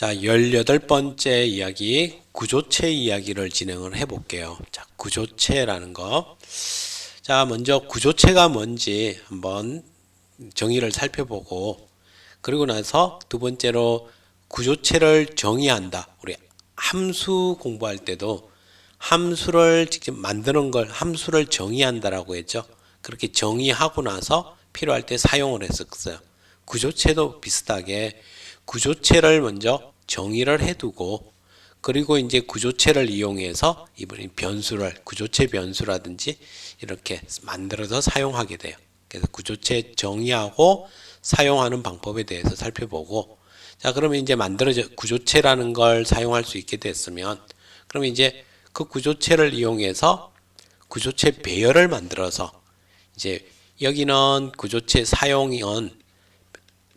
자, 18번째 이야기, 구조체 이야기를 진행을 해볼게요. 자, 구조체라는 거. 자, 먼저 구조체가 뭔지 한번 정의를 살펴보고, 그리고 나서 두 번째로 구조체를 정의한다. 우리 함수 공부할 때도 함수를 직접 만드는 걸 함수를 정의한다라고 했죠. 그렇게 정의하고 나서 필요할 때 사용을 했었어요. 구조체도 비슷하게 구조체를 먼저 정의를 해두고, 그리고 이제 구조체를 이용해서 이번에 변수를 구조체 변수라든지 이렇게 만들어서 사용하게 돼요. 그래서 구조체 정의하고 사용하는 방법에 대해서 살펴보고, 자, 그러면 이제 만들어져 구조체라는 걸 사용할 수 있게 됐으면, 그러면 이제 그 구조체를 이용해서 구조체 배열을 만들어서, 이제 여기는 구조체 사용은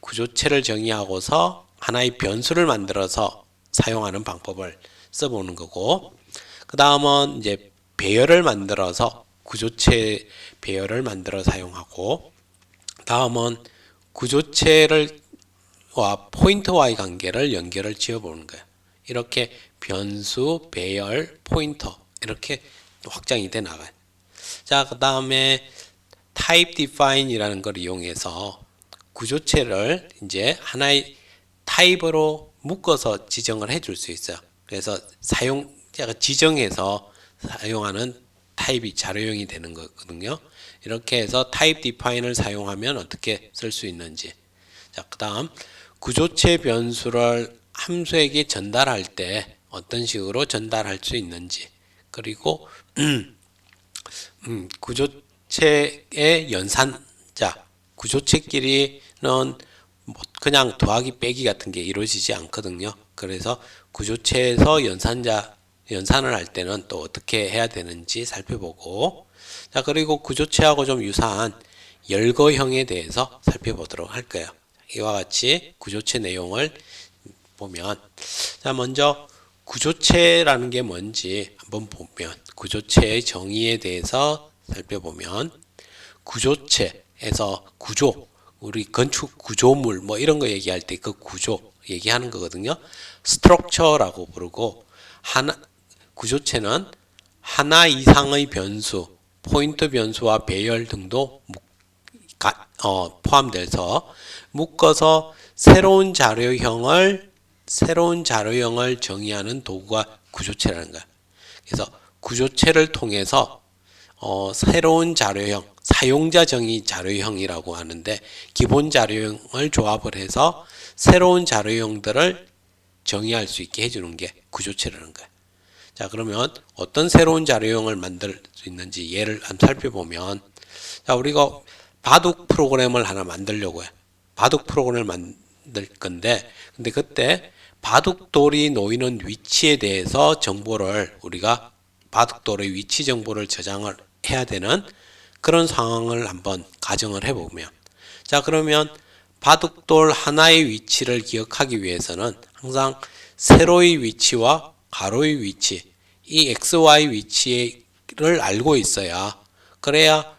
구조체를 정의하고서 하나의 변수를 만들어서 사용하는 방법을 써보는 거고, 그 다음은 이제 배열을 만들어서 구조체 배열을 만들어 사용하고, 다음은 구조체를 와 포인터와의 관계를 연결을 지어보는 거예요. 이렇게 변수, 배열, 포인터 이렇게 확장이 돼 나가요. 자, 그 다음에 type define이라는 걸 이용해서 구조체를 이제 하나의 타입으로 묶어서 지정을 해줄 수 있어요. 그래서 사용자가 지정해서 사용하는 타입이 자료형이 되는 거거든요. 이렇게 해서 type define을 사용하면 어떻게 쓸 수 있는지. 자, 그 다음 구조체 변수를 함수에게 전달할 때 어떤 식으로 전달할 수 있는지, 그리고 구조체의 연산자, 구조체끼리는 뭐 그냥 더하기 빼기 같은 게 이루어지지 않거든요. 그래서 구조체에서 연산을 할 때는 또 어떻게 해야 되는지 살펴보고, 자, 그리고 구조체하고 좀 유사한 열거형에 대해서 살펴보도록 할 거예요. 이와 같이 구조체 내용을 보면, 자, 먼저 구조체라는 게 뭔지 한번 보면, 구조체의 정의에 대해서 살펴보면, 구조체에서 구조, 우리 건축 구조물 뭐 이런 거 얘기할 때 그 구조 얘기하는 거거든요. 스트럭처라고 부르고, 구조체는 하나 이상의 변수, 포인트 변수와 배열 등도 포함돼서 묶어서 새로운 자료형을 정의하는 도구가 구조체라는 거야. 그래서 구조체를 통해서 새로운 자료형, 사용자 정의 자료형이라고 하는데, 기본 자료형을 조합을 해서 새로운 자료형들을 정의할 수 있게 해주는 게 구조체라는 거야. 자, 그러면 어떤 새로운 자료형을 만들 수 있는지 예를 한번 살펴보면, 자, 우리가 바둑 프로그램을 하나 만들려고 해. 바둑 프로그램을 만들 건데, 근데 그때 바둑돌이 놓이는 위치에 대해서 정보를, 우리가 바둑돌의 위치 정보를 저장을 해야 되는 그런 상황을 한번 가정을 해보면, 자, 그러면 바둑돌 하나의 위치를 기억하기 위해서는 항상 세로의 위치와 가로의 위치, 이 XY 위치를 알고 있어야, 그래야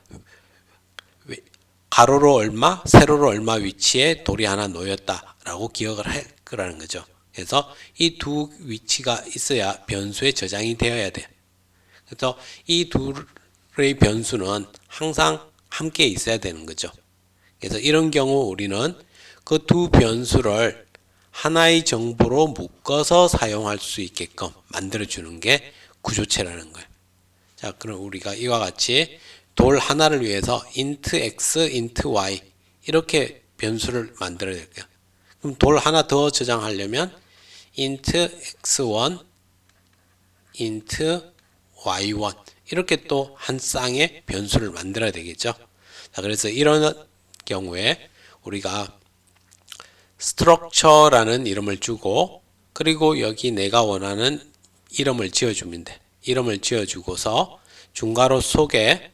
가로로 얼마, 세로로 얼마 위치에 돌이 하나 놓였다라고 기억을 할 거라는 거죠. 그래서 이 두 위치가 있어야 변수에 저장이 되어야 돼. 그래서 이 둘의 변수는 항상 함께 있어야 되는 거죠. 그래서 이런 경우 우리는 그 두 변수를 하나의 정보로 묶어서 사용할 수 있게끔 만들어주는 게 구조체라는 거예요. 자, 그럼 우리가 이와 같이 돌 하나를 위해서 int x, int y 이렇게 변수를 만들어야 될게요. 그럼 돌 하나 더 저장하려면 int x1, int y1 이렇게 또 한 쌍의 변수를 만들어야 되겠죠. 자, 그래서 이런 경우에 우리가 structure라는 이름을 주고, 그리고 여기 내가 원하는 이름을 지어주면 돼. 이름을 지어주고서 중괄호 속에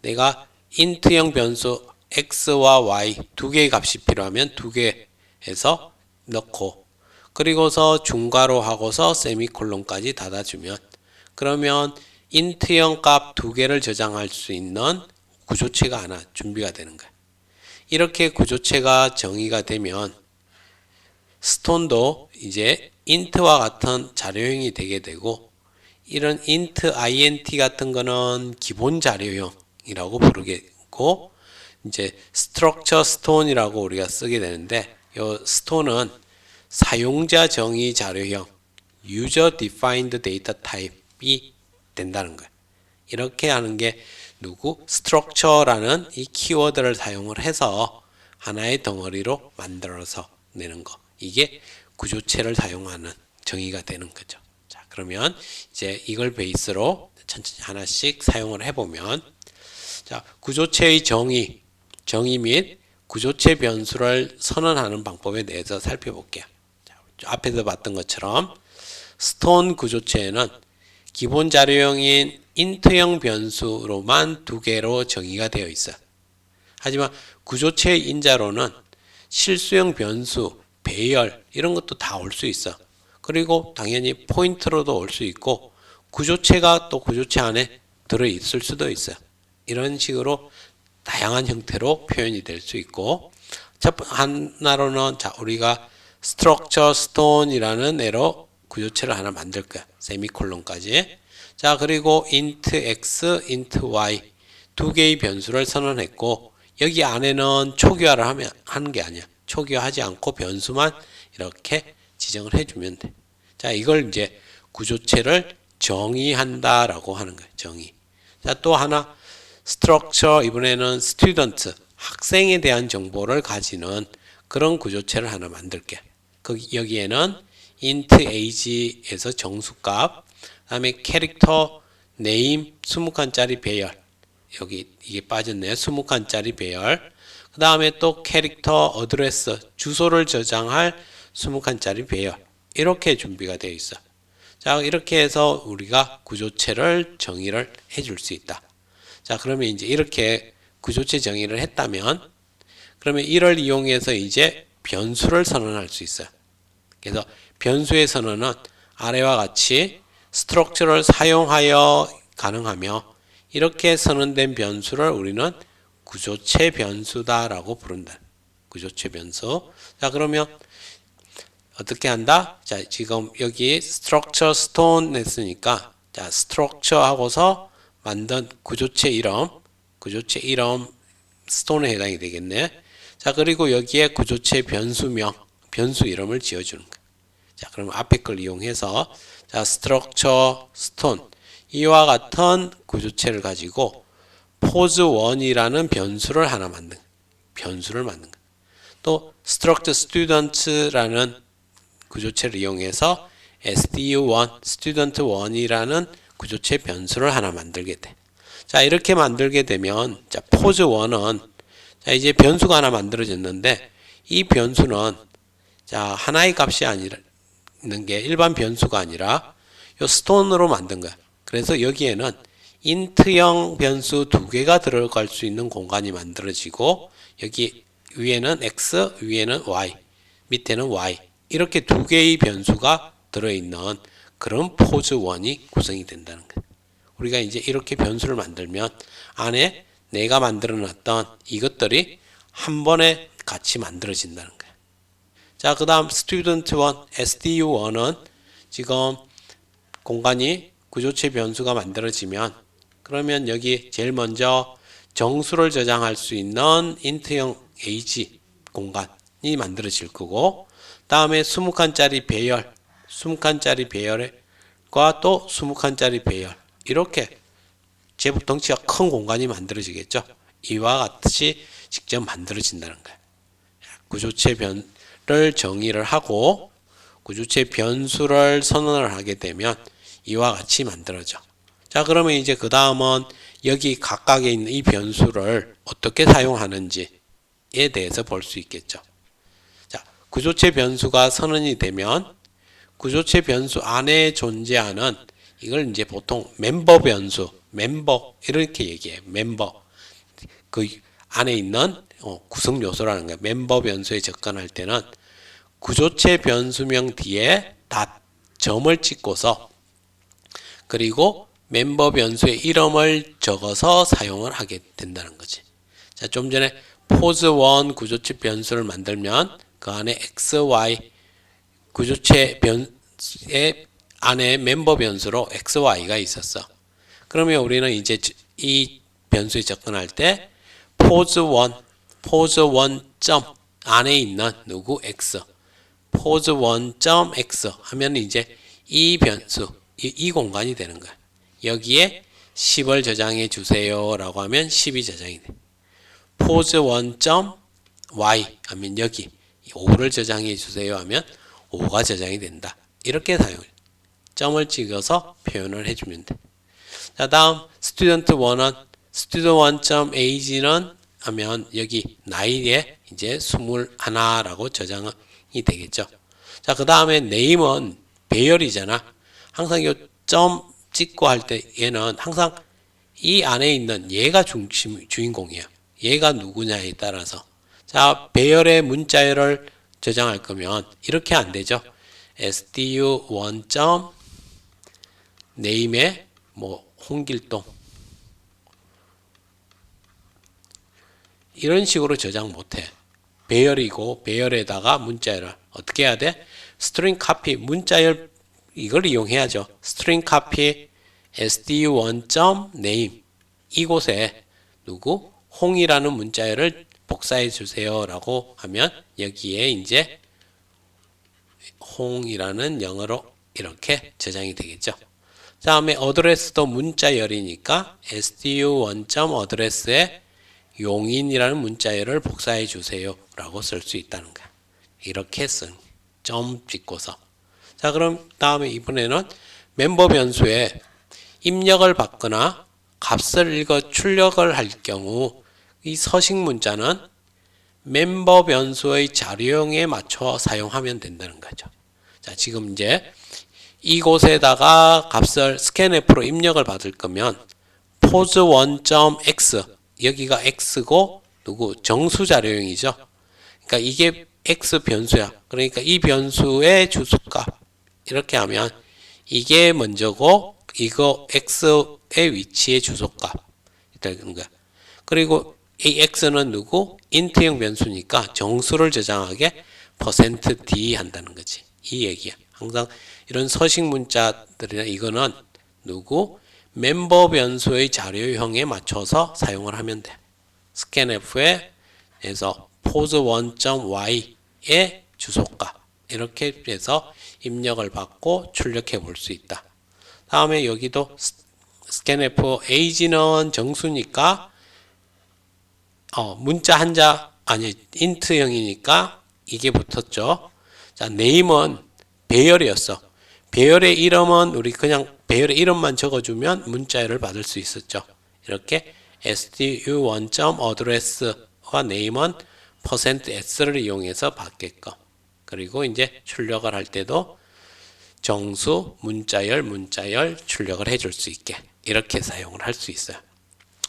내가 int형 변수 x와 y 두 개의 값이 필요하면 두 개 해서 넣고, 그리고서 중괄호 하고서 세미콜론까지 닫아주면, 그러면 int형 값 두 개를 저장할 수 있는 구조체가 하나 준비가 되는 거야. 이렇게 구조체가 정의가 되면 스톤도 이제 int와 같은 자료형이 되게 되고, 이런 int, int 같은 거는 기본 자료형이라고 부르겠고, 이제 structure stone이라고 우리가 쓰게 되는데, 이 stone은 사용자 정의 자료형, user defined data type이 된다는 거예요. 이렇게 하는 게 structure라는 이 키워드를 사용을 해서 하나의 덩어리로 만들어서 내는 거. 이게 구조체를 사용하는 정의가 되는 거죠. 자, 그러면 이제 이걸 베이스로 천천히 하나씩 사용을 해보면, 자, 구조체의 정의 및 구조체 변수를 선언하는 방법에 대해서 살펴볼게요. 자, 앞에서 봤던 것처럼 스톤 구조체에는 기본 자료형인 int형 변수로만 두 개로 정의가 되어 있어요. 하지만 구조체의 인자로는 실수형 변수, 배열 이런 것도 다 올 수 있어. 그리고 당연히 포인트로도 올 수 있고 구조체가 또 구조체 안에 들어있을 수도 있어요. 이런 식으로 다양한 형태로 표현이 될 수 있고, 첫 하나로는 자, 우리가 structure stone이라는 애로 구조체를 하나 만들 거야. 세미콜론까지. 자, 그리고 int x, int y 두 개의 변수를 선언했고, 여기 안에는 초기화를 하는 게 아니야. 초기화하지 않고 변수만 이렇게 지정을 해주면 돼. 자, 이걸 이제 구조체를 정의한다라고 하는 거예요. 정의. 자, 또 하나 structure, 이번에는 student, 학생에 대한 정보를 가지는 그런 구조체를 하나 만들게. 여기에는 int age에서 정수값, 그 다음에 캐릭터, name, 20칸짜리 배열, 여기 이게 빠졌네요. 20칸짜리 배열. 그 다음에 또 캐릭터 어드레스, 주소를 저장할 20칸짜리 배열. 이렇게 준비가 되어 있어. 자, 이렇게 해서 우리가 구조체를 정의를 해줄 수 있다. 자, 그러면 이제 이렇게 구조체 정의를 했다면, 그러면 이를 이용해서 이제 변수를 선언할 수 있어요. 그래서 변수의 선언은 아래와 같이 스트럭처를 사용하여 가능하며, 이렇게 선언된 변수를 우리는 구조체 변수다라고 부른다. 구조체 변수. 자, 그러면 어떻게 한다? 자, 지금 여기 structure stone 했으니까, 자, structure 하고서 만든 구조체 이름 stone에 해당이 되겠네. 자, 그리고 여기에 구조체 변수명, 변수 이름을 지어주는 거야. 자, 그럼 앞에 걸 이용해서, 자, structure stone 이와 같은 구조체를 가지고 pos1이라는 변수를 하나 만든 거야. 또 struct student라는 구조체를 이용해서 sdu1, student1이라는 구조체 변수를 하나 만들게 돼. 자, 이렇게 만들게 되면, 자, pos1은, 자, 이제 변수가 하나 만들어졌는데, 이 변수는, 자, 하나의 값이 아니는 게 일반 변수가 아니라 요 스톤으로 만든 거야. 그래서 여기에는 int형 변수 두 개가 들어갈 수 있는 공간이 만들어지고, 여기 위에는 x, 위에는 y, 밑에는 y, 이렇게 두 개의 변수가 들어있는 그런 pos1이 구성이 된다는 거예요. 우리가 이제 이렇게 변수를 만들면 안에 내가 만들어 놨던 이것들이 한 번에 같이 만들어진다는 거예요. 자, 그 다음 student1, sdu1은 지금 공간이 구조체 변수가 만들어지면, 그러면 여기 제일 먼저 정수를 저장할 수 있는 int형 age 공간이 만들어질 거고, 다음에 20칸짜리 배열, 20칸짜리 배열과 또 20칸짜리 배열, 이렇게 제법 덩치가 큰 공간이 만들어지겠죠. 이와 같이 직접 만들어진다는 거예요. 구조체 변을 정의를 하고 구조체 변수를 선언을 하게 되면 이와 같이 만들어져. 자, 그러면 이제 그 다음은 여기 각각에 있는 이 변수를 어떻게 사용하는지에 대해서 볼 수 있겠죠. 자, 구조체 변수가 선언이 되면 구조체 변수 안에 존재하는 이걸 이제 보통 멤버 변수, 멤버 이렇게 얘기해요. 멤버. 그 안에 있는 구성 요소라는 거예요. 멤버 변수에 접근할 때는 구조체 변수명 뒤에 점을 찍고서, 그리고 멤버 변수의 이름을 적어서 사용을 하게 된다는 거지. 자, 좀 전에 pos1 구조체 변수를 만들면 그 안에 x, y 구조체 변수의 안에 멤버 변수로 x, y가 있었어. 그러면 우리는 이제 이 변수에 접근할 때 pos1 점 안에 있는 누구 x, pos1 점 x 하면 이제 이 변수, 이 공간이 되는 거야. 여기에 10을 저장해 주세요 라고 하면 10이 저장이 돼. pos1 점 y 하면 여기 5를 저장해 주세요 하면 5가 저장이 된다. 이렇게 사용해. 점을 찍어서 표현을 해주면 돼. 자, 다음 student1은 student1.age는 하면 여기 나이에 이제 21라고 저장이 되겠죠. 자, 그 다음에 name은 배열이잖아. 항상 이 점 찍고 할 때 얘는 항상 이 안에 있는 얘가 주인공이야. 얘가 누구냐에 따라서. 자, 배열의 문자열을 저장할 거면 이렇게 안 되죠. stu1. name에 뭐 홍길동 이런 식으로 저장 못해. 배열이고 배열에다가 문자열을 어떻게 해야 돼? string copy 문자열 이걸 이용해야죠. string copy stu1.name 이곳에 누구 홍이라는 문자열을 복사해 주세요 라고 하면 여기에 이제 홍이라는 영어로 이렇게 저장이 되겠죠. 다음에 어드레스도 문자열이니까 stu1.address에 용인이라는 문자열을 복사해 주세요 라고 쓸 수 있다는 거야. 이렇게 점 찍고서. 자, 그럼 다음에 이번에는 멤버 변수에 입력을 받거나 값을 읽어 출력을 할 경우 이 서식 문자는 멤버 변수의 자료형에 맞춰 사용하면 된다는 거죠. 자, 지금 이제 이곳에다가 값을 scanf로 입력을 받을 거면 pos1.x 여기가 x고 누구 정수 자료형이죠. 그러니까 이게 x 변수야. 그러니까 이 변수의 주소값 이렇게 하면 이게 먼저고 이거 x의 위치의 주소값 되는 거야. 그리고 이 x는 누구? int형 변수니까 정수를 저장하게 %d 한다는 거지. 이 얘기야. 항상 이런 서식 문자들이나 이거는 누구? 멤버 변수의 자료형에 맞춰서 사용을 하면 돼. scanf에서 pos1.y의 주소값 이렇게 해서 입력을 받고 출력해 볼 수 있다. 다음에 여기도 scanf age는 정수니까 문자 한자 아니 int형이니까 이게 붙었죠. 자, name은 배열이었어. 배열의 이름은 우리 그냥 배열의 이름만 적어주면 문자열을 받을 수 있었죠. 이렇게 stu1.address와 name은 %s를 이용해서 받게끔. 그리고 이제 출력을 할 때도 정수, 문자열 출력을 해줄 수 있게 이렇게 사용을 할 수 있어요.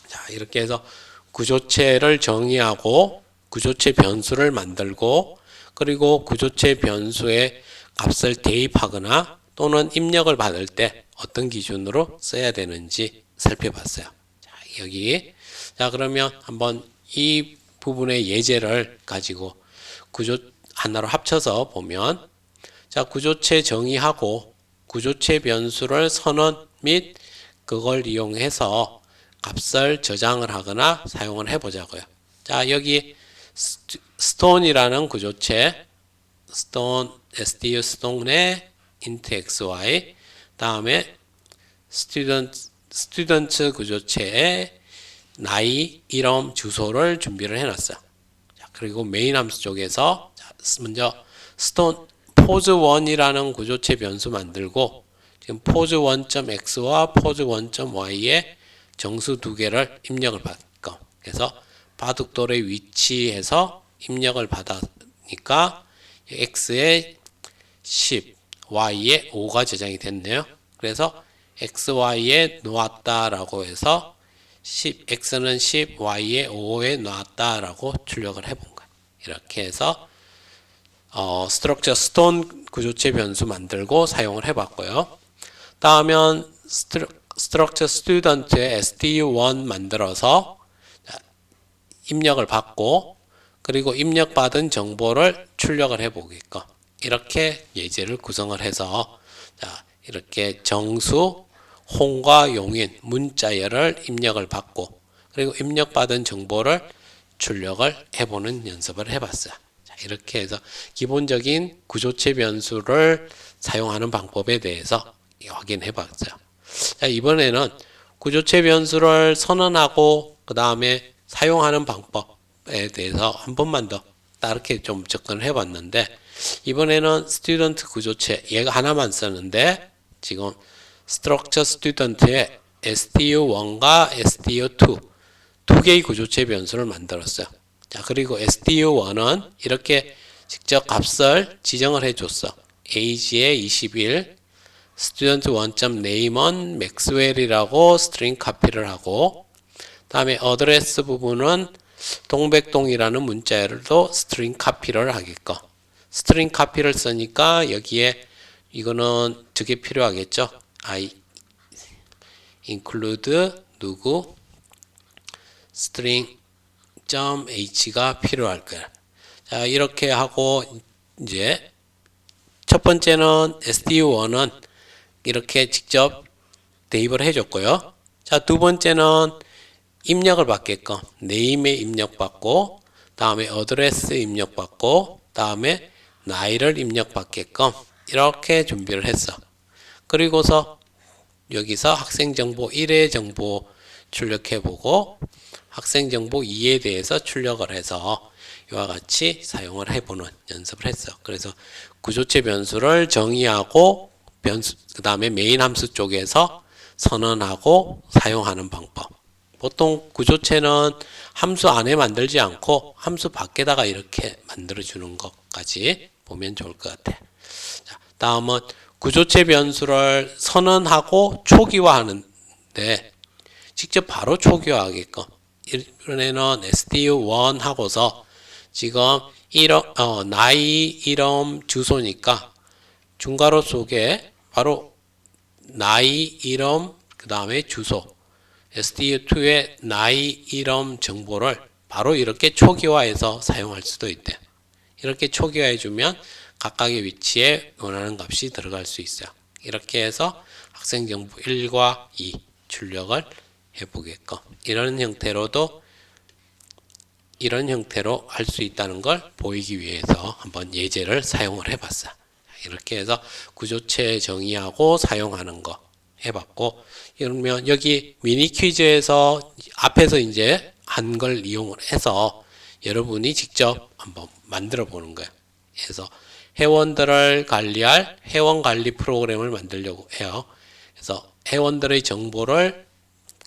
자, 이렇게 해서 구조체를 정의하고 구조체 변수를 만들고 그리고 구조체 변수에 값을 대입하거나 또는 입력을 받을 때 어떤 기준으로 써야 되는지 살펴봤어요. 자, 여기. 자, 그러면 한번 이 부분의 예제를 가지고 구조 하나로 합쳐서 보면 자, 구조체 정의하고 구조체 변수를 선언 및 그걸 이용해서 값을 저장을 하거나 사용을 해보자고요. 자, 여기 stone이라는 구조체 stone stu stone의 int xy 다음에 student 구조체의 나이, 이름, 주소를 준비를 해놨어요. 자, 그리고 메인 함수 쪽에서 먼저 pos1이라는 구조체 변수 만들고 지금 pos1.x와 pos1.y의 정수 두 개를 입력을 받고 그래서 바둑돌의 위치에서 입력을 받으니까 x에 10, y에 5가 저장이 됐네요. 그래서 xy에 놓았다라고 해서 10, x는 10, y에 5에 놓았다라고 출력을 해본 거예요. 이렇게 해서 structure stone 구조체 변수 만들고 사용을 해봤고요. 다음은 structure student의 stu1 만들어서 입력을 받고 그리고 입력받은 정보를 출력을 해보게끔 이렇게 예제를 구성을 해서 자, 이렇게 정수, 홍과 용인, 문자열을 입력을 받고 그리고 입력받은 정보를 출력을 해보는 연습을 해봤어요. 자, 이렇게 해서 기본적인 구조체 변수를 사용하는 방법에 대해서 확인해 봤어요. 자, 이번에는 구조체 변수를 선언하고 그 다음에 사용하는 방법에 대해서 한 번만 더 다르게 좀 접근을 해 봤는데 이번에는 스튜던트 구조체 얘가 하나만 쓰는데 지금 스트럭처 스튜던트에 STU1과 STU2 두 개의 구조체 변수를 만들었어요. 자, 그리고 STU1은 이렇게 직접 값을 지정을 해줬어. age에 21, student 1.name은 maxwell이라고 스트링 카피를 하고, 다음에 어드레스 부분은 동백동이라는 문자열도 스트링 카피를 하게끔. 스트링 카피를 쓰니까 여기에 이거는 저게 필요하겠죠. I include 누구 string.h가 필요할 거야. 자, 이렇게 하고 이제 첫 번째는 STU1은 이렇게 직접 대입을 해줬고요. 자, 두 번째는 입력을 받게끔 name에 입력받고 다음에 address 입력받고 다음에 나이를 입력받게끔 이렇게 준비를 했어. 그리고서 여기서 학생정보 1의 정보 출력해보고 학생정보 2에 대해서 출력을 해서 이와 같이 사용을 해보는 연습을 했어. 그래서 구조체 변수를 정의하고 그 다음에 메인 함수 쪽에서 선언하고 사용하는 방법. 보통 구조체는 함수 안에 만들지 않고 함수 밖에다가 이렇게 만들어주는 것까지 보면 좋을 것 같아. 자, 다음은 구조체 변수를 선언하고 초기화하는데 직접 바로 초기화하게끔 이번에는 STU1 하고서 지금 나이, 이름, 주소니까 중괄호 속에 바로 나이, 이름, 그 다음에 주소 STU2의 나이, 이름 정보를 바로 이렇게 초기화해서 사용할 수도 있대. 이렇게 초기화해주면 각각의 위치에 원하는 값이 들어갈 수 있어요. 이렇게 해서 학생정보 1과 2 출력을 해보게끔 이런 형태로 할 수 있다는 걸 보이기 위해서 한번 예제를 사용을 해봤어요. 이렇게 해서 구조체 정의하고 사용하는 거 해봤고, 그러면 여기 미니 퀴즈에서 앞에서 이제 한 걸 이용을 해서 여러분이 직접 한번 만들어 보는 거예요. 그래서 회원들을 관리할 회원 관리 프로그램을 만들려고 해요. 그래서 회원들의 정보를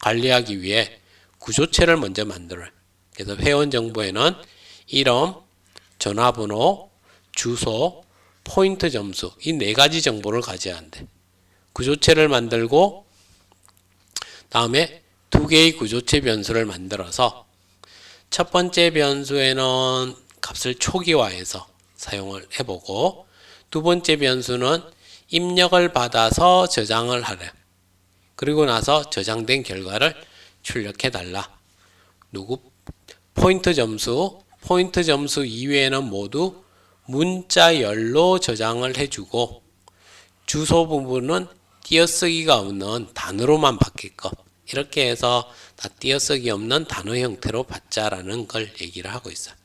관리하기 위해 구조체를 먼저 만들어요. 그래서 회원 정보에는 이름, 전화번호, 주소, 포인트 점수 이 네 가지 정보를 가져야 한대. 구조체를 만들고 다음에 두 개의 구조체 변수를 만들어서 첫 번째 변수에는 값을 초기화해서 사용을 해보고 두 번째 변수는 입력을 받아서 저장을 하래. 그리고 나서 저장된 결과를 출력해 달라. 포인트 점수 이외에는 모두 문자열로 저장을 해주고 주소 부분은 띄어쓰기가 없는 단어로만 받게끔 이렇게 해서 다 띄어쓰기 없는 단어 형태로 받자라는 걸 얘기를 하고 있어요.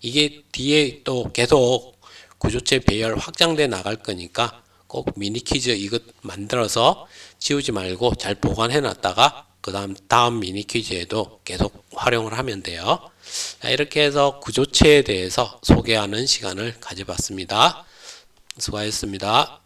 이게 뒤에 또 계속 구조체 배열 확장돼 나갈 거니까 꼭 미니 퀴즈 이것 만들어서 지우지 말고 잘 보관해 놨다가 그 다음 미니 퀴즈에도 계속 활용을 하면 돼요. 자, 이렇게 해서 구조체에 대해서 소개하는 시간을 가져봤습니다. 수고하셨습니다.